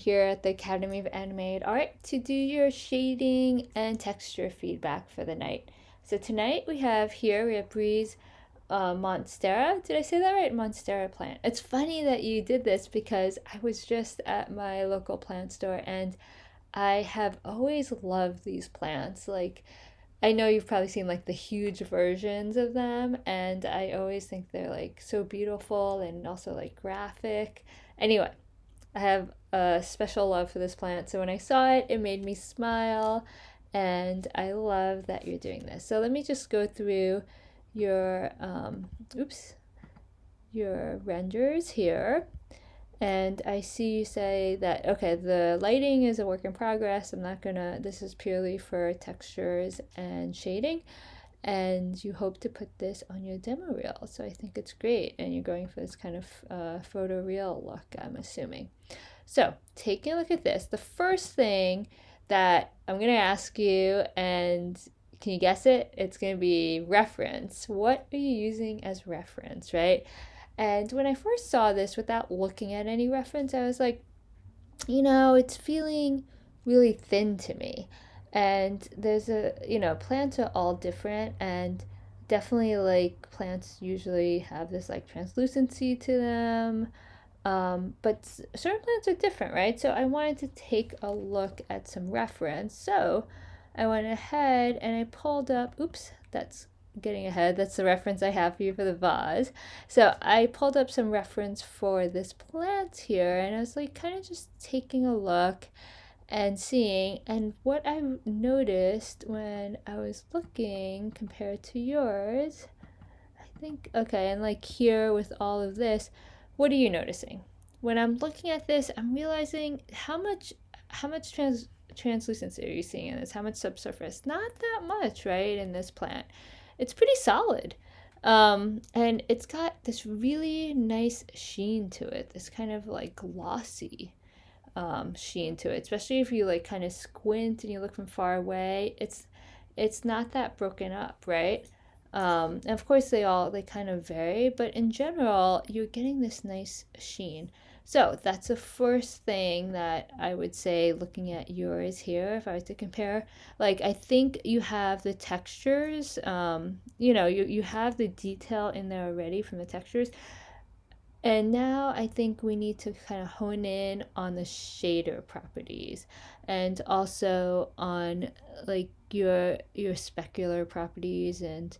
Here at the Academy of Animated Art to do your shading and texture feedback for the night. So tonight we have Bree's Monstera. Did I say that right? Monstera plant. It's funny that you did this because I was just at my local plant store and I have always loved these plants. Like, I know you've probably seen like the huge versions of them, and I always think they're like so beautiful and also like graphic. Anyway, I have a special love for this plant. So when I saw it, it made me smile. And I love that you're doing this. So let me just go through your, your renders here. And I see you say that, okay, the lighting is a work in progress. I'm not gonna, this is purely for textures and shading. And you hope to put this on your demo reel. So I think it's great. And you're going for this kind of photo reel look, I'm assuming. So, taking a look at this, the first thing that I'm going to ask you, and can you guess it? It's going to be reference. What are you using as reference, right? And when I first saw this without looking at any reference, I was like, it's feeling really thin to me. And there's plants are all different, and definitely like plants usually have this like translucency to them, but certain plants are different, right? So I wanted to take a look at some reference. So I went ahead and I pulled up, oops, that's getting ahead. That's the reference I have for you for the vase. So I pulled up some reference for this plant here, and I was like kind of just taking a look and seeing. And what I noticed when I was looking compared to yours, I think, okay, and like here with all of this, what are you noticing? When I'm looking at this, I'm realizing how much translucency are you seeing in this? How much subsurface? Not that much, right? In this plant, it's pretty solid, and it's got this really nice sheen to it. This kind of like glossy sheen to it, especially if you like kind of squint and you look from far away. It's not that broken up, right? And of course, they kind of vary, but in general, you're getting this nice sheen. So that's the first thing that I would say looking at yours here, if I was to compare. Like, I think you have the textures, you have the detail in there already from the textures. And now I think we need to kind of hone in on the shader properties and also on like your specular properties and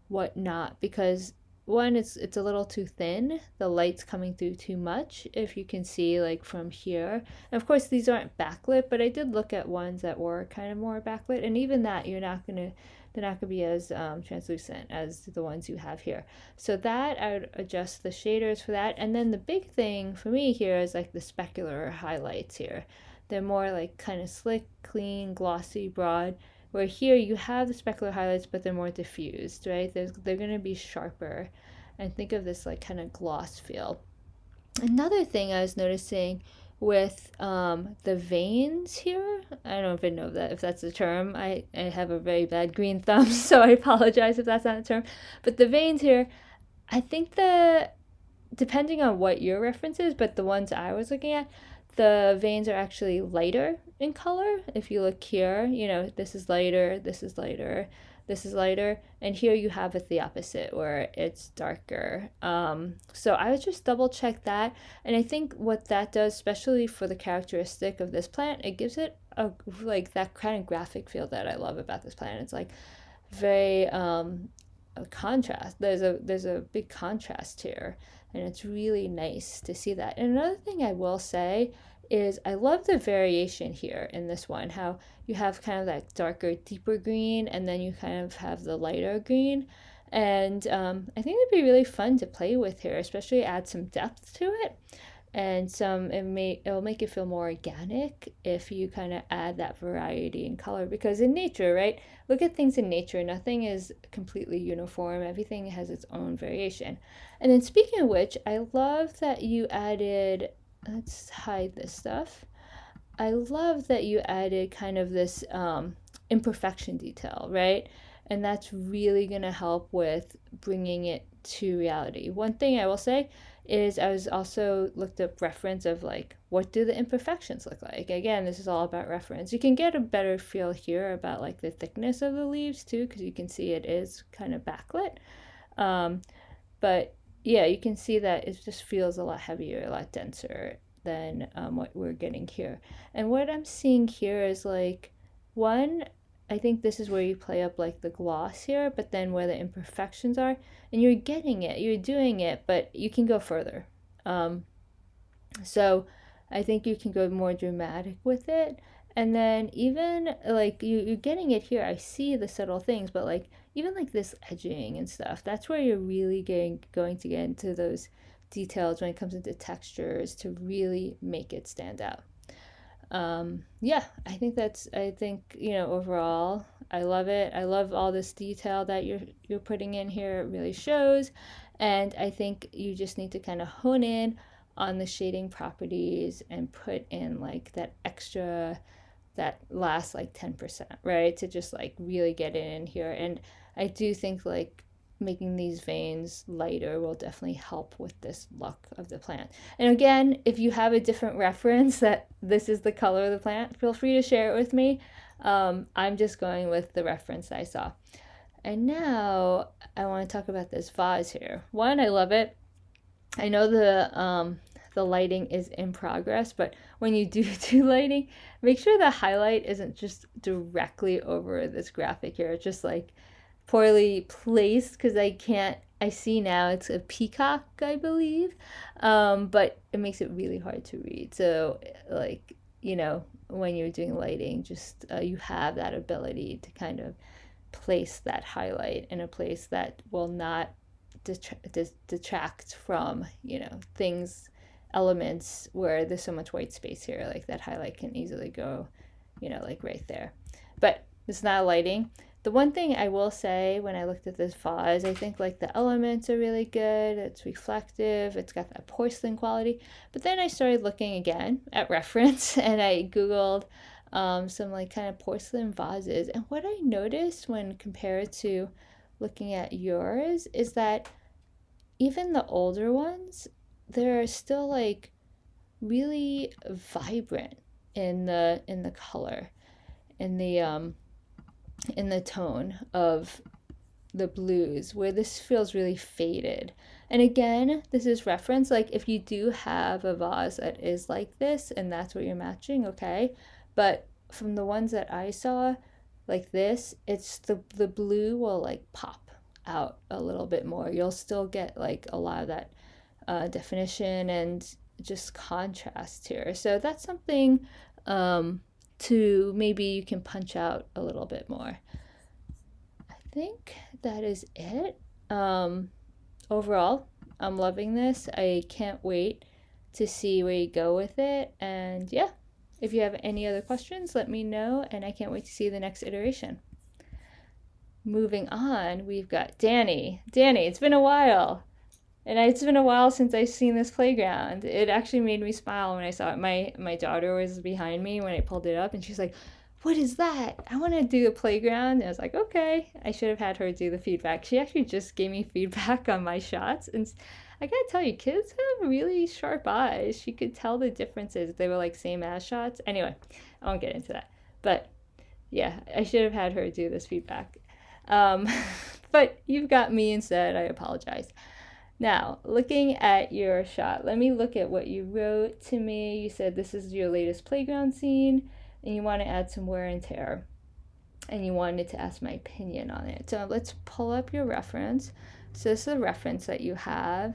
whatnot, because one, it's a little too thin, the light's coming through too much, if you can see like from here. And of course these aren't backlit, but I did look at ones that were kind of more backlit, and even that they're not gonna be as translucent as the ones you have here. So that I would adjust the shaders for that. And then the big thing for me here is like the specular highlights here. They're more like kind of slick, clean, glossy, broad, where here you have the specular highlights, but they're more diffused, right? They're going to be sharper. And think of this like kind of gloss feel. Another thing I was noticing with the veins here, I don't know if I know that if that's a term. I have a very bad green thumb, so I apologize if that's not a term. But the veins here, I think depending on what your reference is, but the ones I was looking at, the veins are actually lighter in color. If you look here, this is lighter, this is lighter, this is lighter, and here you have it the opposite where it's darker. So I would just double check that, and I think what that does, especially for the characteristic of this plant, it gives it a like that kind of graphic feel that I love about this plant. It's like very a contrast. There's a big contrast here, and it's really nice to see that. And another thing I will say is I love the variation here in this one, how you have kind of that darker, deeper green, and then you kind of have the lighter green. And I think it'd be really fun to play with here, especially add some depth to it. And it'll make it feel more organic if you kind of add that variety in color, because in nature, right, look at things in nature, nothing is completely uniform, everything has its own variation. And then speaking of which, I love that you added, let's hide this stuff, I love that you added kind of this imperfection detail, right? And that's really going to help with bringing it to reality. One thing I will say is I was also looked up reference of like, what do the imperfections look like? Again, this is all about reference. You can get a better feel here about like the thickness of the leaves too, because you can see it is kind of backlit. But yeah, you can see that it just feels a lot heavier, a lot denser than what we're getting here. And what I'm seeing here is like, one, I think this is where you play up like the gloss here, but then where the imperfections are, and you're getting it, you're doing it, but you can go further. So I think you can go more dramatic with it. And then even like you're getting it here. I see the subtle things, but like even like this edging and stuff, that's where you're really going to get into those details when it comes into textures to really make it stand out. Yeah, I think, overall, I love it. I love all this detail that you're putting in here. It really shows. And I think you just need to kind of hone in on the shading properties and put in like that extra, that last like 10%, right? To just like really get it in here. And I do think like making these veins lighter will definitely help with this look of the plant. And again, if you have a different reference that this is the color of the plant, feel free to share it with me. I'm just going with the reference I saw. And now I want to talk about this vase here. One, I love it. I know the lighting is in progress, but when you do lighting, make sure the highlight isn't just directly over this graphic here. It's just like poorly placed because I see now it's a peacock, I believe, but it makes it really hard to read. So like, when you're doing lighting, just you have that ability to kind of place that highlight in a place that will not detract from, things, elements where there's so much white space here. Like that highlight can easily go, like right there. But it's not lighting. The one thing I will say when I looked at this vase, I think like the elements are really good. It's reflective. It's got that porcelain quality. But then I started looking again at reference and I Googled some like kind of porcelain vases. And what I noticed when compared to looking at yours is that even the older ones, they're still like really vibrant in the color, in the tone of the blues, where this feels really faded. And again, this is reference. Like if you do have a vase that is like this and that's what you're matching, okay. But from the ones that I saw, like this, it's the blue will like pop out a little bit more. You'll still get like a lot of that definition and just contrast here. So that's something to maybe you can punch out a little bit more. I think that is it. Overall, I'm loving this. I can't wait to see where you go with it. And yeah, if you have any other questions, let me know. And I can't wait to see the next iteration. Moving on, we've got Dani. Dani, it's been a while. And it's been a while since I've seen this playground. It actually made me smile when I saw it. My daughter was behind me when I pulled it up, and she's like, "What is that? I want to do the playground." And I was like, "Okay." I should have had her do the feedback. She actually just gave me feedback on my shots, and I gotta tell you, kids have really sharp eyes. She could tell the differences. They were like same as shots. Anyway, I won't get into that. But yeah, I should have had her do this feedback. But you've got me instead. I apologize. Now, looking at your shot, let me look at what you wrote to me. You said this is your latest playground scene, and you want to add some wear and tear, and you wanted to ask my opinion on it. So let's pull up your reference. So this is the reference that you have,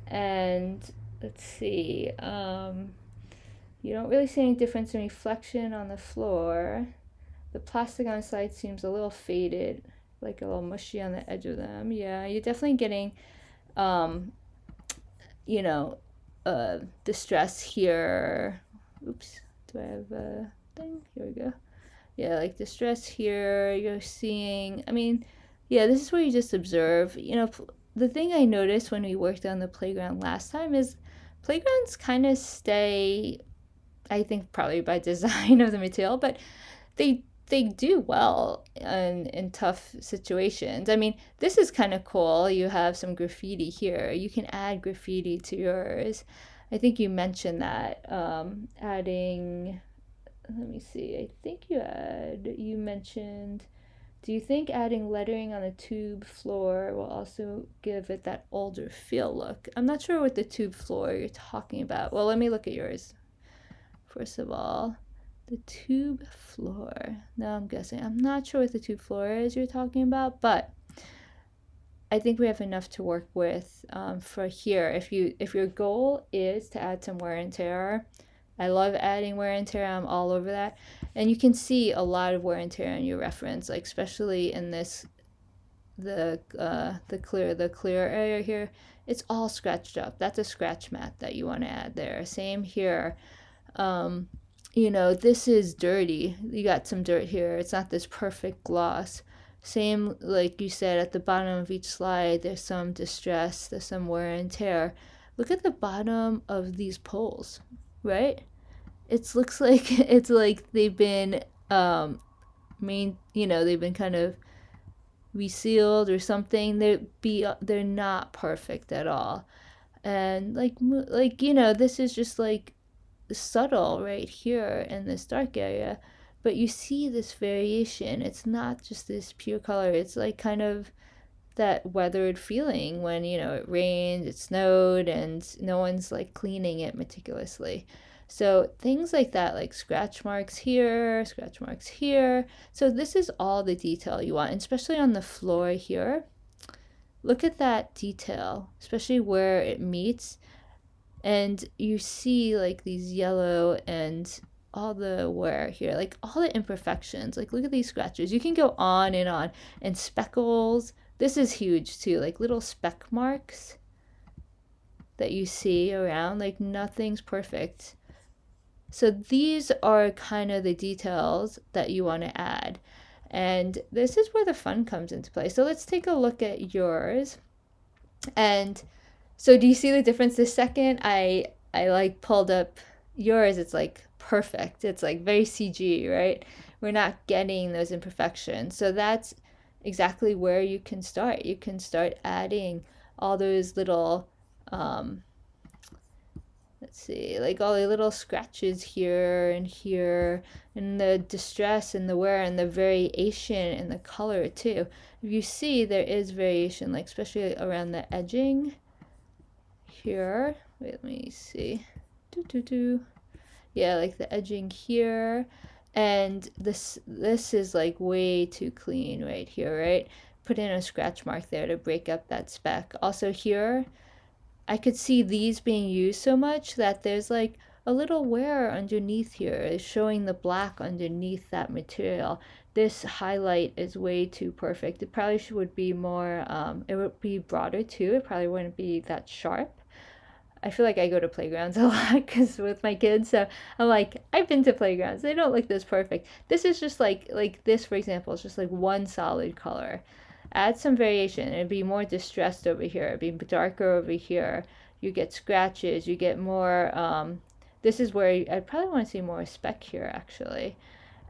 and let's see. You don't really see any difference in reflection on the floor. The plastic on the side seems a little faded, like a little mushy on the edge of them. Yeah, you're definitely getting distress here. Oops, do I have a thing? Here we go. Yeah, like distress here. You're seeing, yeah, this is where you just observe. The thing I noticed when we worked on the playground last time is playgrounds kind of stay, I think probably by design of the material, but they they do well in tough situations. I mean, this is kind of cool. You have some graffiti here. You can add graffiti to yours. I think you mentioned that. Adding, let me see. I think you mentioned, do you think adding lettering on the tube floor will also give it that older feel look? I'm not sure what the tube floor you're talking about. Well, let me look at yours. First of all, the tube floor. Now I'm guessing. I'm not sure what the tube floor is you're talking about, but I think we have enough to work with for here. If your goal is to add some wear and tear, I love adding wear and tear. I'm all over that, and you can see a lot of wear and tear in your reference, like especially in this the clear area here. It's all scratched up. That's a scratch mat that you want to add there. Same here. This is dirty. You got some dirt here. It's not this perfect gloss. Same, like you said, at the bottom of each slide, there's some distress, there's some wear and tear. Look at the bottom of these poles, right? It looks like it's like they've been they've been kind of resealed or something. They're not perfect at all. And this is just like subtle right here in this dark area, but you see this variation. It's not just this pure color. It's like kind of that weathered feeling when it rained, it snowed, and no one's like cleaning it meticulously. So things like that, like scratch marks here, scratch marks here. So this is all the detail you want, and especially on the floor here. Look at that detail, especially where it meets. And you see like these yellow and all the wear here, like all the imperfections. Like look at these scratches. You can go on. And speckles. This is huge too, like little speck marks that you see around. Like nothing's perfect. So these are kind of the details that you want to add. And this is where the fun comes into play. So let's take a look at yours. And so do you see the difference? The second I like pulled up yours, it's like perfect. It's like very CG, right? We're not getting those imperfections. So that's exactly where you can start. You can start adding all those little let's see, like all the little scratches here, and the distress and the wear and the variation in the color too. If you see, there is variation, like especially around the edging here. Wait, let me see. Yeah, like the edging here. And this is like way too clean right here, right? Put in a scratch mark there to break up that speck. Also here, I could see these being used so much that there's like a little wear underneath here. It's showing the black underneath that material. This highlight is way too perfect. It probably would be more, it would be broader too. It probably wouldn't be that sharp. I feel like I go to playgrounds a lot because with my kids, so I'm like, I've been to playgrounds. They don't look this perfect. This is just like this, for example, is just like one solid color. Add some variation. It'd be more distressed over here. It'd be darker over here. You get scratches. You get more. This is where I'd probably want to see more speck here, actually.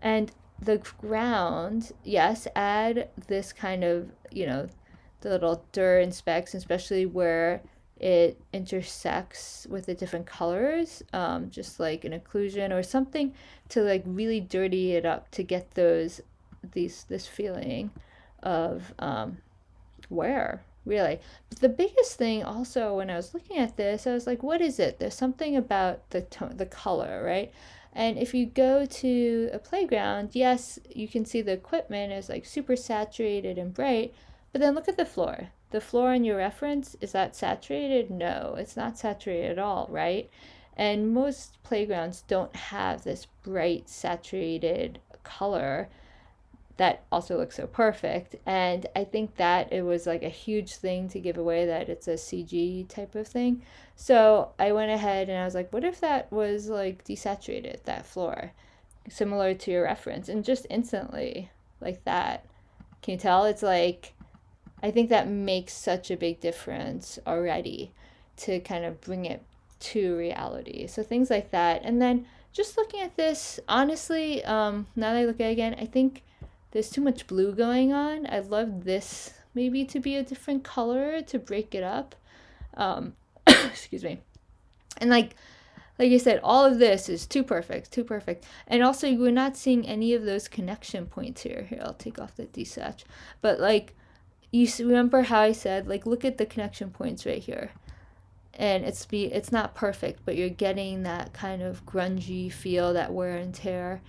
And the ground, yes, add this kind of, the little dirt and specks, especially where it intersects with the different colors, just like an occlusion or something to like really dirty it up to get this feeling of wear, really. But the biggest thing also when I was looking at this, I was like, what is it? There's something about the color, right? And if you go to a playground, yes, you can see the equipment is like super saturated and bright, but then look at the floor. The floor in your reference, is that saturated? No, it's not saturated at all, right? And most playgrounds don't have this bright saturated color that also looks so perfect. And I think that it was like a huge thing to give away that it's a CG type of thing. So I went ahead and I was like, what if that was like desaturated, that floor, similar to your reference, and just instantly like that. Can you tell? It's like, I think that makes such a big difference already to kind of bring it to reality. So things like that. And then just looking at this, honestly, now that I look at it again, I think there's too much blue going on. I'd love this maybe to be a different color to break it up. Excuse me. And like I said, all of this is too perfect, too perfect. And also, we're not seeing any of those connection points here. Here, I'll take off the desatch. But like, you remember how I said, like, look at the connection points right here. And it's not perfect, but you're getting that kind of grungy feel, that wear and tear.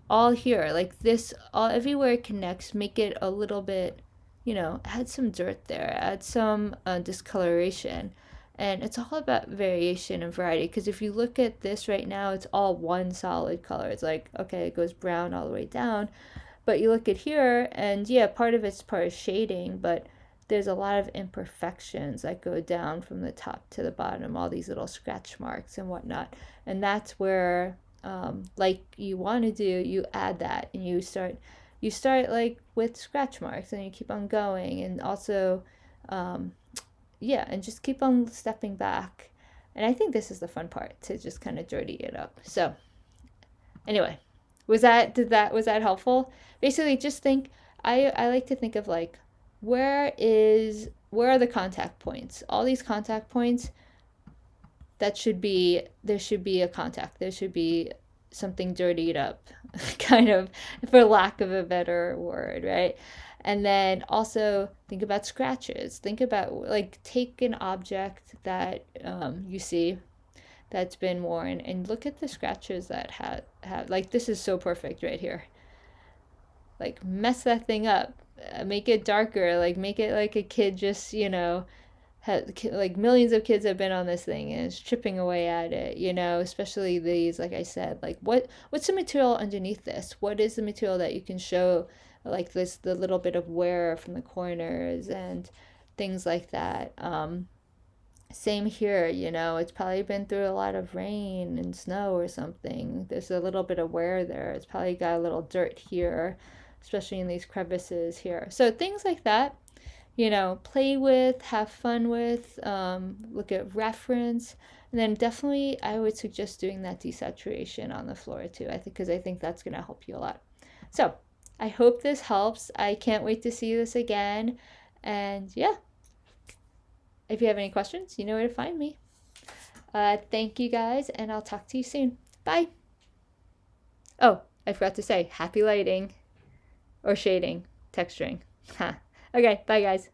All here, like this, all everywhere it connects, make it a little bit, add some dirt there, add some discoloration. And it's all about variation and variety, because if you look at this right now, it's all one solid color. It's like, okay, it goes brown all the way down. But you look at here, and yeah, part of it's part of shading, but there's a lot of imperfections that go down from the top to the bottom, all these little scratch marks and whatnot. And that's where, like you want to do, you add that, and you start like with scratch marks, and you keep on going, and also, yeah, and just keep on stepping back. And I think this is the fun part, to just kind of dirty it up. So anyway, was that helpful? Basically, just think, I like to think of like, where are the contact points? All these contact points, there should be a contact. There should be something dirtied up, kind of, for lack of a better word, right? And then also think about scratches. Think about, like, take an object that you see that's been worn, and look at the scratches that have, like, this is so perfect right here. Like, mess that thing up, make it darker, like make it like a kid just, like millions of kids have been on this thing and is chipping away at it, especially these, like I said, like what's the material underneath this? What is the material that you can show, like this, the little bit of wear from the corners and things like that. Same here, it's probably been through a lot of rain and snow or something. There's a little bit of wear there. It's probably got a little dirt here, especially in these crevices here. So things like that, play with, have fun with, look at reference. And then definitely I would suggest doing that desaturation on the floor too, because I think that's going to help you a lot. So I hope this helps. I can't wait to see this again. And yeah, if you have any questions, you know where to find me. Thank you guys, and I'll talk to you soon. Bye. Oh, I forgot to say, happy lighting or shading, texturing. Okay, bye guys.